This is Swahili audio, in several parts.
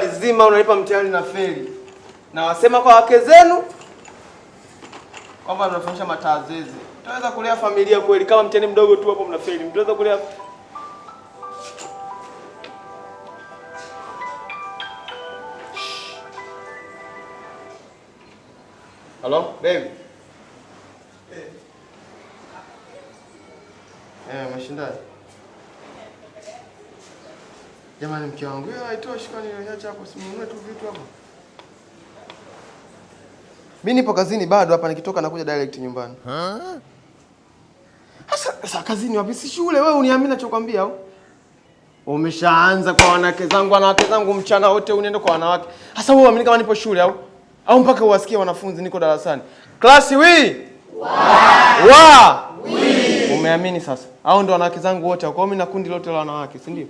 jumba lizima unalipa mtihani na feli. Na wasema kwa wake zenu kwamba mnafanyisha matazeze. Mtaweza kulea familia kweli kama mtihani mdogo tu hapo mnafeli? Mtaweza kulea? Hello, baby. Mashindano. Jamani mke wangu, hiyo haitoshi kwani niacha hapo simunue tu vitu hapo. Mimi nipo kazini bado hapa, nikitoka nakuja direct nyumbani. Sasa kazini wapi? Si shule wewe, uniamini nachokwambia au? Umeshaanza kwa wanawake zangu mchana wote unaenda kwa wanawake. Sasa wewe uamini kama nipo shule au? Au mpaka uwasikie wanafunzi niko darasani. Klasi wi! Wa! Wi! Umeamini sasa? Au ndo wanawake zangu wote kwa mimi na kundi lote la wanawake, si ndio?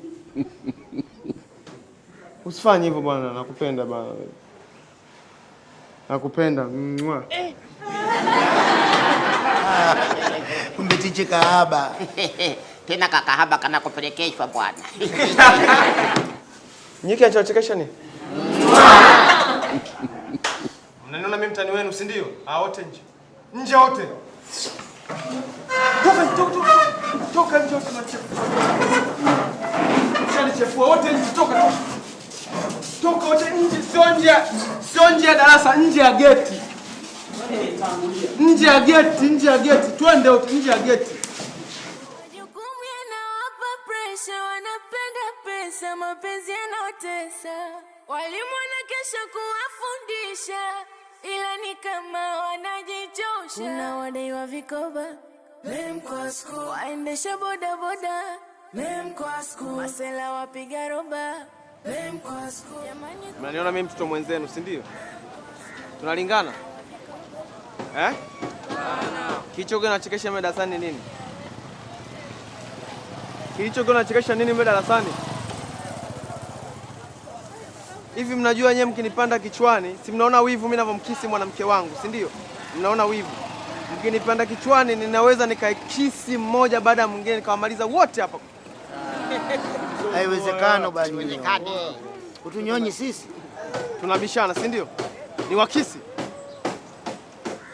Usifanye hivyo bwana, nakupenda bwana. Nakupenda. Kumbe tiche kahaba. Tena kakahaba kana kupelekeshwa bwana. Nyiki anachekesha ni? Mnaniona mimi mtani wenu, si ndio? Wote nje. Nje wote. Toka nje wote tunachefua. Tunachefua wote nje, toka. Toka wote nje, sio nje ya darasa, nje ya geti. Nje ya geti, twende wote nje ya geti. Majukumu yanawapa pressure, wanapenda pesa, mapenzi yanotesa. Walimu wanakesha kuwafundisha, ila ni kama wanajichosha. Kuna wadaiwa vikoba, blame kwa school. Waendesha bodaboda, blame kwa school. Masela wapiga roba, blame kwa school. Mnaniona mimi mtoto mwenzenu, si ndio? Tunalingana? Kicho kinachekesha mimi darasani nini? Kilicho kinachekesha nini mimi darasani? Hivi mnajua nyewe mkinipanda kichwani, si mnaona wivu mimi ninavyomkisi mwanamke wangu, si ndio? Mnaona wivu. Mkinipanda kichwani ninaweza nikaikisi mmoja baada ya mwingine nikawamaliza wote hapa. Haiwezekani bali. Haiwezekani. Utunyonyi sisi. Tunabishana, si ndio? Ni wakisi.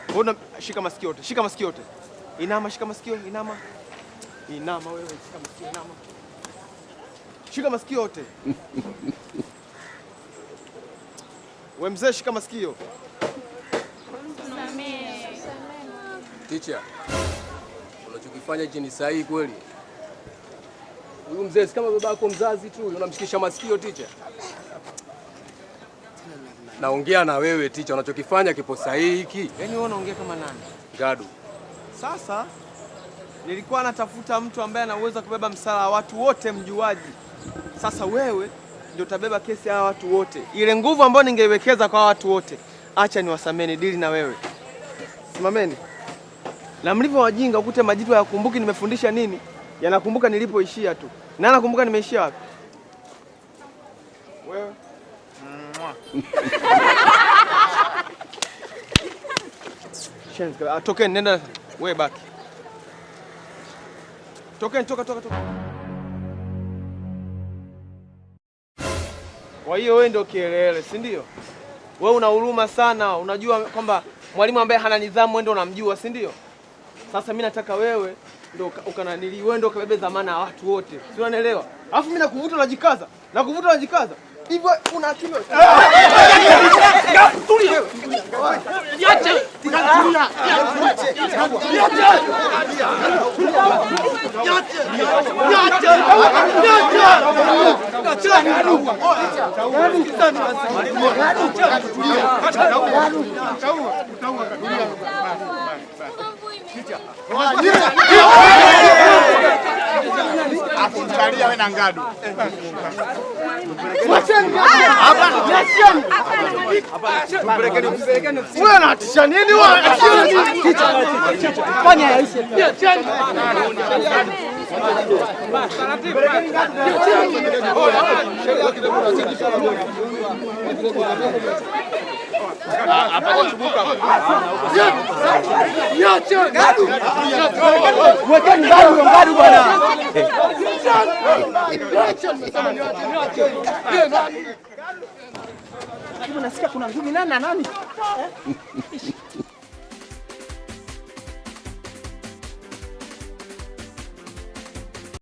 Mbona shika masikio yote. Shika masikio yote. Inama, shika masikio, inama. Inama wewe, shika masikio, inama. Shika masikio yote. Wewe mzee, shika masikio. Teacher, unachokifanya hichi ni sahihi kweli? Huyu mzee si kama babako mzazi tu, unamshikisha masikio teacher. Naongea na wewe teacher, unachokifanya kipo sahihi hiki? Yaani wewe unaongea kama nani? Gadu. Sasa nilikuwa natafuta mtu ambaye ana uwezo kubeba msala wa watu wote mjuaji. Sasa wewe ndio utabeba kesi ya watu wote. Ile nguvu ambayo ningeiwekeza kwa watu wote, acha niwasameni dili na wewe. Simameni. Na mlivyo wajinga ukute majitu hayakumbuki nimefundisha nini, yanakumbuka nilipoishia tu. Na anakumbuka nimeishia wapi? Wewe. Tokeni, nenda wewe baki. Tokeni, toka. Kwa hiyo wewe ndio kielele, si ndio? Wewe una huruma sana, unajua kwamba mwalimu ambaye hana nidhamu wewe ndio unamjua, si ndio? Sasa mimi nataka wewe ndio ukananili, wewe ndio kabebe dhamana ya watu wote. Si unanielewa? Alafu mimi nakuvuta unajikaza. Hivyo una akili wewe. Tulia wewe. Niache. Afungalia wewe na Ngadu. Wewe unatisha nini wewe? Fanya yaishe. Hapa kuchubuka. Niache Ngadu. Mwekeni Ngadu bwana. Niache. kumbe nasikia kuna ngumi nani na nani?